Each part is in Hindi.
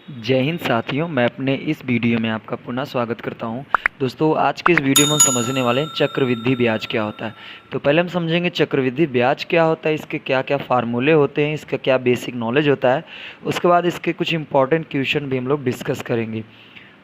जय हिंद साथियों, मैं अपने इस वीडियो में आपका पुनः स्वागत करता हूं। दोस्तों, आज के इस वीडियो में हम समझने वाले हैं चक्रवृद्धि ब्याज क्या होता है। तो पहले हम समझेंगे चक्रवृद्धि ब्याज क्या होता है, इसके क्या क्या फार्मूले होते हैं, इसका क्या बेसिक नॉलेज होता है। उसके बाद इसके कुछ इंपॉर्टेंट क्वेश्चन भी हम लोग डिस्कस करेंगे।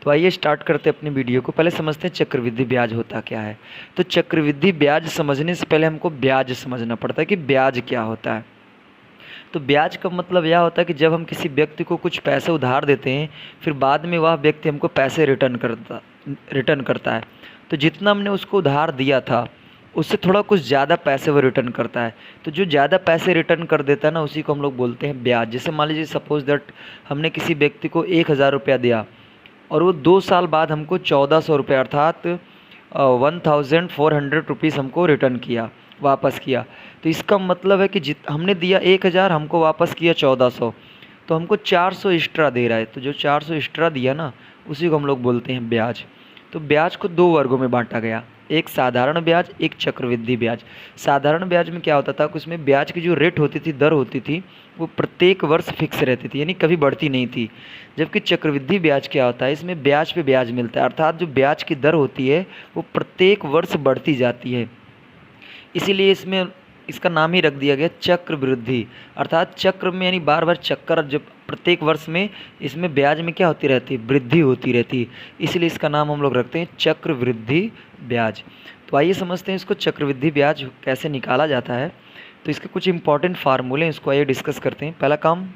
तो आइए स्टार्ट करते हैं अपनी वीडियो को। पहले समझते हैं चक्रवृद्धि ब्याज होता क्या है। तो चक्रवृद्धि ब्याज समझने से पहले हमको ब्याज समझना पड़ता है कि ब्याज क्या होता है। तो ब्याज का मतलब यह होता है कि जब हम किसी व्यक्ति को कुछ पैसे उधार देते हैं, फिर बाद में वह व्यक्ति हमको पैसे रिटर्न करता है। तो जितना हमने उसको उधार दिया था उससे थोड़ा कुछ ज़्यादा पैसे वो रिटर्न करता है। तो जो ज़्यादा पैसे रिटर्न कर देता है ना, उसी को हम लोग बोलते हैं ब्याज। जैसे मान लीजिए सपोज दैट हमने किसी व्यक्ति को 1,000 रुपया दिया और वो 2 साल बाद हमको 1,400 रुपये अर्थात 1,400 रुपीज़ हमको रिटर्न किया, वापस किया। तो इसका मतलब है कि जित हमने दिया 1,000, हमको वापस किया 1,400, तो हमको 400 एक्स्ट्रा दे रहा है। तो जो 400 एक्स्ट्रा दिया ना, उसी को हम लोग बोलते हैं ब्याज। तो ब्याज को दो वर्गों में बांटा गया, एक साधारण ब्याज, एक चक्रवृद्धि ब्याज। साधारण ब्याज में क्या होता था कि उसमें ब्याज की जो रेट होती थी, दर होती थी, वो प्रत्येक वर्ष फिक्स रहती थी, यानी कभी बढ़ती नहीं थी। जबकि चक्रवृद्धि ब्याज क्या होता है, इसमें ब्याज पे ब्याज मिलता है, अर्थात जो ब्याज की दर होती है वो प्रत्येक वर्ष बढ़ती जाती है। इसीलिए इसमें इसका नाम ही रख दिया गया चक्रवृद्धि, अर्थात चक्र में यानी बार बार चक्कर, जब प्रत्येक वर्ष में इसमें ब्याज में क्या होती रहती है, वृद्धि होती रहती है। इसलिए इसका नाम हम लोग रखते हैं चक्रवृद्धि ब्याज। तो आइए समझते हैं इसको चक्रवृद्धि ब्याज कैसे निकाला जाता है। तो इसके कुछ इंपॉर्टेंट फार्मूले हैं, इसको आइए डिस्कस करते हैं। पहला काम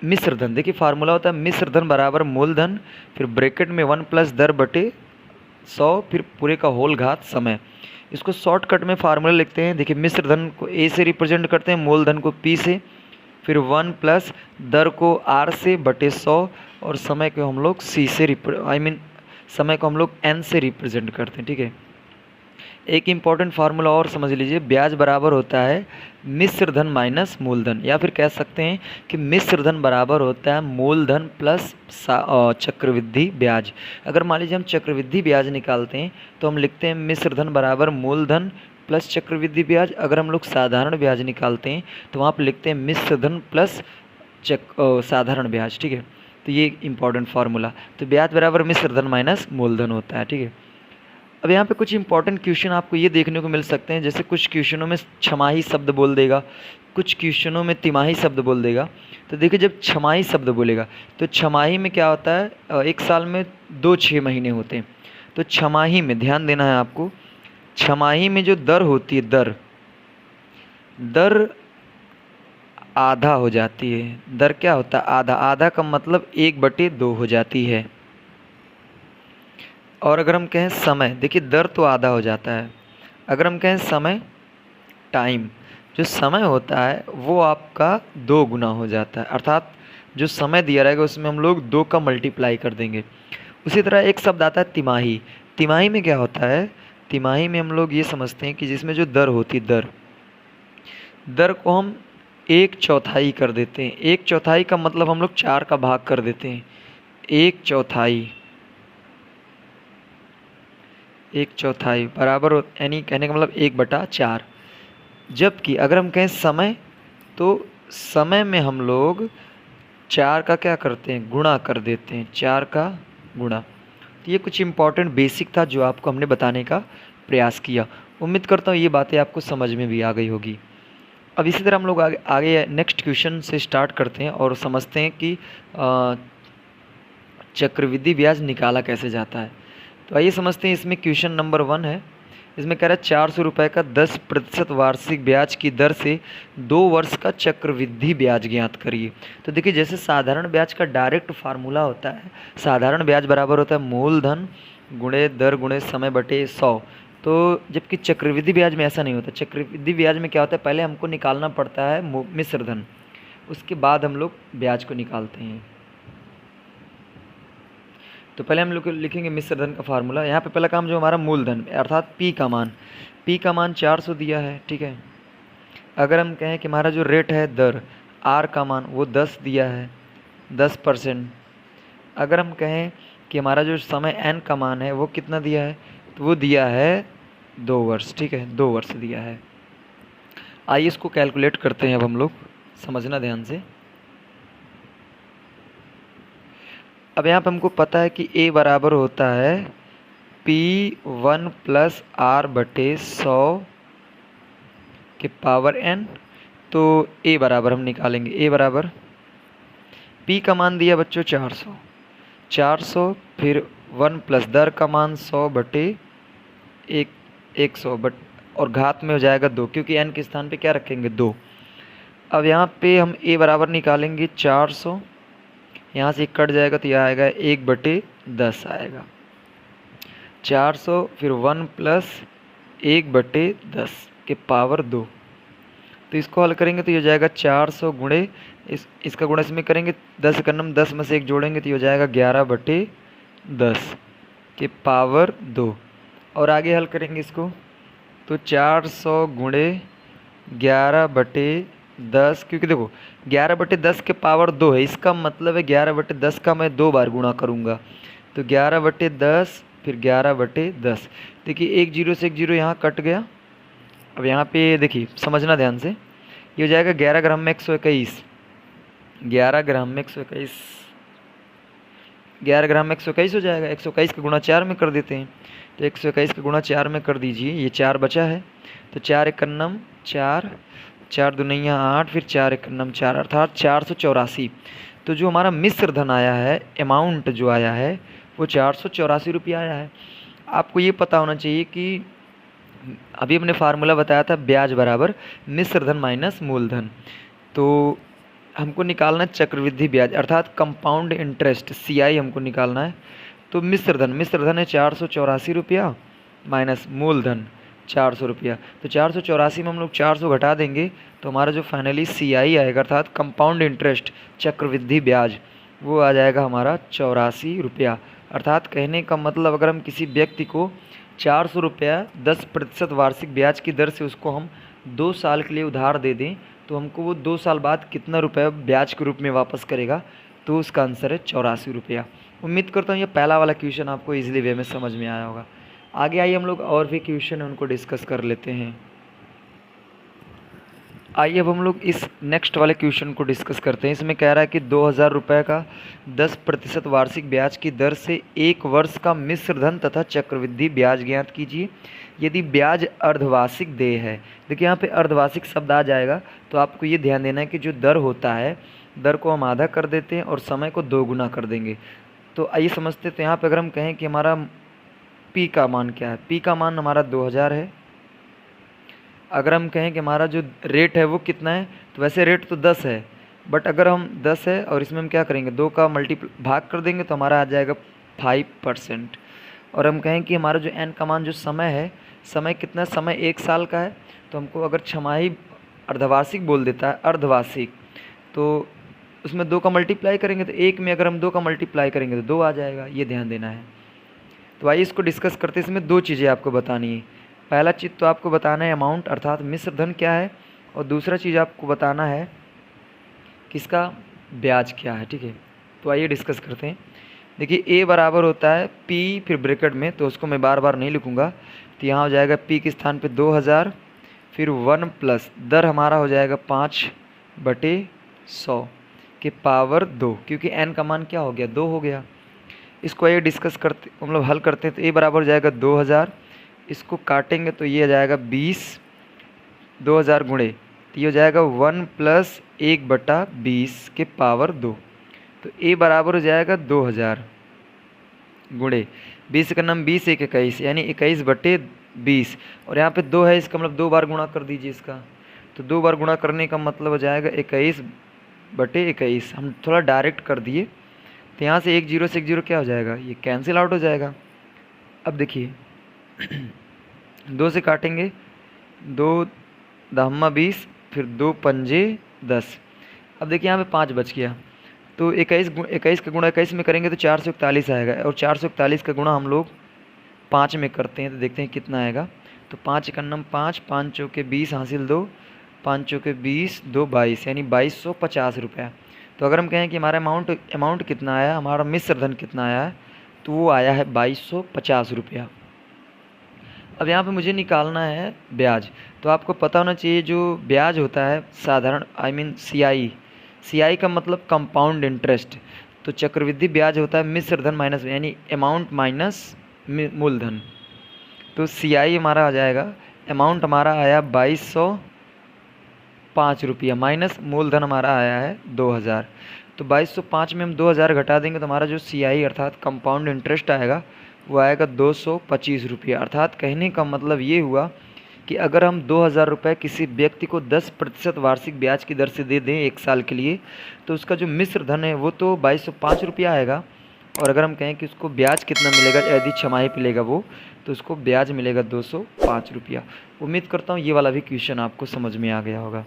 मिश्र धन। देखिए फार्मूला होता है मिश्र धन बराबर मूलधन, फिर ब्रैकेट में 1 प्लस दर बटे 100, फिर पूरे का होल घात समय। इसको शॉर्टकट में फार्मूला लिखते हैं। देखिए मिश्र धन को ए से रिप्रेजेंट करते हैं, मूलधन को पी से, फिर 1 प्लस दर को आर से बटे 100, और समय को हम लोग सी से समय को हम लोग एन से रिप्रेजेंट करते हैं। ठीक है, एक इम्पॉर्टेंट फार्मूला और समझ लीजिए, ब्याज बराबर होता है मिश्र धन माइनस मूलधन, या फिर कह सकते हैं कि मिश्र धन बराबर होता है मूलधन प्लस चक्रवृद्धि ब्याज। अगर मान लीजिए हम चक्रवृद्धि ब्याज निकालते हैं तो हम लिखते हैं मिश्र धन बराबर मूलधन प्लस चक्रवृद्धि ब्याज। अगर हम लोग साधारण ब्याज निकालते हैं तो वहाँ पर लिखते हैं मिश्र धन प्लस साधारण ब्याज। ठीक है, तो ये इम्पॉर्टेंट फार्मूला। तो ब्याज बराबर मिश्र धन माइनस मूलधन होता है। ठीक है, अब यहाँ पे कुछ इंपॉर्टेंट क्वेश्चन आपको ये देखने को मिल सकते हैं, जैसे कुछ क्वेश्चनों में छमाही शब्द बोल देगा, कुछ क्वेश्चनों में तिमाही शब्द बोल देगा। तो देखिए जब छमाही शब्द बोलेगा तो छमाही में क्या होता है, एक साल में 6 महीने होते हैं। तो छमाही में ध्यान देना है आपको, छमाही में जो दर होती है, दर आधा हो जाती है। दर क्या होता है, आधा। आधा का मतलब 1/2 हो जाती है। और अगर हम कहें समय, देखिए दर तो आधा हो जाता है। अगर हम कहें समय, टाइम, जो समय होता है वो आपका 2 गुना हो जाता है, अर्थात जो समय दिया रहेगा उसमें हम लोग 2 का मल्टीप्लाई कर देंगे। उसी तरह एक शब्द आता है तिमाही। तिमाही में क्या होता है, तिमाही में हम लोग ये समझते हैं कि जिसमें जो दर होती है, दर को हम 1/4 कर देते हैं। 1/4 का मतलब हम लोग 4 का भाग कर देते हैं। 1/4 1/4 बराबर यानी कहने का मतलब 1/4। जबकि अगर हम कहें समय, तो समय में हम लोग 4 का क्या करते हैं, गुणा कर देते हैं, 4 का गुणा। तो ये कुछ इंपॉर्टेंट बेसिक था जो आपको हमने बताने का प्रयास किया। उम्मीद करता हूँ ये बातें आपको समझ में भी आ गई होगी। अब इसी तरह हम लोग आगे नेक्स्ट क्वेश्चन से स्टार्ट करते हैं और समझते हैं कि चक्रवृद्धि ब्याज निकाला कैसे जाता है। तो आइए समझते हैं। इसमें क्वेश्चन नंबर 1 है। इसमें कह रहा है 400 रुपये का 10% वार्षिक ब्याज की दर से 2 वर्ष का चक्रवृद्धि ब्याज ज्ञात करिए। तो देखिए जैसे साधारण ब्याज का डायरेक्ट फार्मूला होता है, साधारण ब्याज बराबर होता है मूलधन गुणे दर गुणे समय बटे 100। तो जबकि चक्रवृद्धि ब्याज में ऐसा नहीं होता। चक्रवृद्धि ब्याज में क्या होता है, पहले हमको निकालना पड़ता है मिश्र धन, उसके बाद हम लोग ब्याज को निकालते हैं। तो पहले हम लोग लिखेंगे मिश्र धन का फार्मूला। यहाँ पे पहला काम जो हमारा मूलधन अर्थात पी का मान 400 दिया है। ठीक है, अगर हम कहें कि हमारा जो रेट है दर, आर का मान वो 10 दिया है, 10%। अगर हम कहें कि हमारा जो समय एन का मान है वो कितना दिया है, तो वो दिया है 2 वर्ष। ठीक है, 2 वर्ष दिया है। आइए इसको कैलकुलेट करते हैं अब हम लोग, समझना ध्यान से। अब यहाँ पे हमको पता है कि a बराबर होता है P1 प्लस R बटे 100 के पावर n। तो a बराबर हम निकालेंगे, a बराबर p का मान दिया बच्चों 400, फिर 1 प्लस दर का मान 100 बटे 100 बट और घात में हो जाएगा 2, क्योंकि n के स्थान पे क्या रखेंगे 2। अब यहाँ पे हम a बराबर निकालेंगे 400, यहाँ से कट जाएगा तो यह आएगा 1/10 आएगा 400, फिर 1 प्लस 1/10 के पावर 2। तो इसको हल करेंगे तो ये हो जाएगा 400 गुणे इसका गुणा इसमें करेंगे 10 का नम 10 में से 1 जोड़ेंगे तो ये हो जाएगा 11/10 के पावर 2। और आगे हल करेंगे इसको तो 400 गुणे 11/10, क्योंकि देखो 11/10 के पावर 2 है, इसका मतलब है 11/10 का मैं 2 बार गुणा करूँगा। तो 11/10 फिर 11/10। देखिए 1 0 से 1 0 यहाँ कट गया। अब यहाँ पे देखिए समझना ध्यान से, ये हो जाएगा 11 ग्राम में 121, 11 ग्राम में 121, 11 ग्राम में 121 हो जाएगा। 121 का गुणा 4 में कर देते हैं, तो 121 का गुणा 4 में कर दीजिए, ये 4 बचा है तो 4 एकन्नम 4, 4 दुनिया 8, फिर 4 एकन्नम 4, अर्थात 484। तो जो हमारा मिश्र धन आया है, अमाउंट जो आया है वो 484 रुपया आया है। आपको ये पता होना चाहिए कि अभी हमने फार्मूला बताया था ब्याज बराबर मिश्र धन माइनस मूलधन। तो हमको निकालना है चक्रवृद्धि ब्याज अर्थात कंपाउंड इंटरेस्ट CI हमको निकालना है। तो मिश्र धन है 484 रुपया माइनस मूलधन 400 रुपया। तो 484 में हम लोग 400 घटा देंगे तो हमारा जो फाइनली CI आएगा अर्थात कंपाउंड इंटरेस्ट चक्रवृद्धि ब्याज वो आ जाएगा हमारा 84 रुपया। अर्थात कहने का मतलब अगर हम किसी व्यक्ति को 400 रुपया 10% वार्षिक ब्याज की दर से उसको हम 2 साल के लिए उधार दे दें तो हमको वो 2 साल बाद कितना रुपया ब्याज के रूप में वापस करेगा, तो उसका आंसर है 84 रुपया। उम्मीद करता हूँ ये पहला वाला क्वेश्चन आपको इजीली वे में समझ में आया होगा। आगे आइए हम लोग और भी क्वेश्चन है उनको डिस्कस कर लेते हैं। आइए अब हम लोग इस नेक्स्ट वाले क्वेश्चन को डिस्कस करते हैं। इसमें कह रहा है कि 2000 रुपये का 10% वार्षिक ब्याज की दर से 1 वर्ष का मिश्र धन तथा चक्रवृद्धि ब्याज ज्ञात कीजिए यदि ब्याज अर्धवार्षिक देय है। देखिए यहाँ पे अर्धवार्षिक शब्द आ जाएगा तो आपको ये ध्यान देना है कि जो दर होता है, दर को हम आधा कर देते हैं और समय को 2 गुना कर देंगे। तो आइए समझते हैं। तो यहाँ पर अगर हम कहें कि हमारा P का मान क्या है, P का मान हमारा 2000 है। अगर हम कहें कि हमारा जो रेट है वो कितना है, तो वैसे रेट तो 10 है, बट अगर हम 10 है और इसमें हम क्या करेंगे 2 का भाग कर देंगे तो हमारा आ जाएगा 5%। और हम कहें कि हमारा जो n का मान जो समय है, समय कितना, समय 1 साल का है, तो हमको अगर छमाही अर्धवार्षिक बोल देता है अर्धवार्षिक, तो उसमें 2 का मल्टीप्लाई करेंगे तो 1 में अगर हम 2 का मल्टीप्लाई करेंगे तो 2 आ जाएगा, ये ध्यान देना है। तो आइए इसको डिस्कस करते हैं। इसमें 2 चीज़ें आपको बतानी है। पहला चीज़ तो आपको बताना है अमाउंट अर्थात मिश्र धन क्या है, और दूसरा चीज़ आपको बताना है किसका ब्याज क्या है। ठीक है, तो आइए डिस्कस करते हैं। देखिए A बराबर होता है P फिर ब्रैकेट में, तो उसको मैं बार बार नहीं लिखूँगा, तो यहाँ हो जाएगा P के स्थान पे 2000, फिर 1 प्लस दर हमारा हो जाएगा 5/100 के पावर 2, क्योंकि n का मान क्या हो गया 2 हो गया। इसको आइए डिस्कस करते मतलब हल करते हैं। तो A बराबर हो जाएगा 2000, इसको काटेंगे तो ये आ जाएगा 20, 2000 गुणे तो ये हो जाएगा 1 प्लस 1/20 के पावर 2। तो A बराबर हो जाएगा 2000 गुणे 20 का नाम 20 1 21 यानी 21/20, और यहाँ पे 2 है, इसका मतलब 2 बार गुणा कर दीजिए इसका। तो 2 बार गुणा करने का मतलब हो जाएगा 21/21। हम थोड़ा डायरेक्ट कर दिए तो यहाँ से 1 0 से 1 0 क्या हो जाएगा, ये कैंसिल आउट हो जाएगा। अब देखिए 2 से काटेंगे, 2 दहम्मा 20, फिर 2 पंजे 10। अब देखिए यहाँ पे 5 बच गया, तो 21 का गुणा 21 में करेंगे तो 441 आएगा, और 441 का गुणा हम लोग 5 में करते हैं तो देखते हैं कितना आएगा। तो 5 एकन्नम 5, 5 चौके 20 हासिल 2, 5 चौके 20, 2 22 यानी 2250 रुपया। तो अगर हम कहें कि हमारा अमाउंट कितना आया, हमारा मिश्र धन कितना आया है, तो वो आया है 2250 रुपया। अब यहाँ पे मुझे निकालना है ब्याज। तो आपको पता होना चाहिए जो ब्याज होता है साधारण CI का मतलब कंपाउंड इंटरेस्ट। तो चक्रवृद्धि ब्याज होता है मिश्र धन माइनस, यानी अमाउंट माइनस मूलधन। तो CI हमारा आ जाएगा, अमाउंट हमारा आया 2205 रुपया माइनस मूलधन हमारा आया है 2000। तो 2205 में हम 2000 घटा देंगे तो हमारा जो CI अर्थात कंपाउंड इंटरेस्ट आएगा वो आएगा 225 रुपया। अर्थात कहने का मतलब ये हुआ कि अगर हम 2000 रुपये किसी व्यक्ति को 10% वार्षिक ब्याज की दर से दे दें 1 साल के लिए, तो उसका जो मिश्र धन है वो तो 2205 रुपया आएगा। और अगर हम कहें कि उसको ब्याज कितना मिलेगा यदि छमाही पे लेगा वो, तो उसको ब्याज मिलेगा 205 रुपया। उम्मीद करता हूँ ये वाला भी क्वेश्चन आपको समझ में आ गया होगा।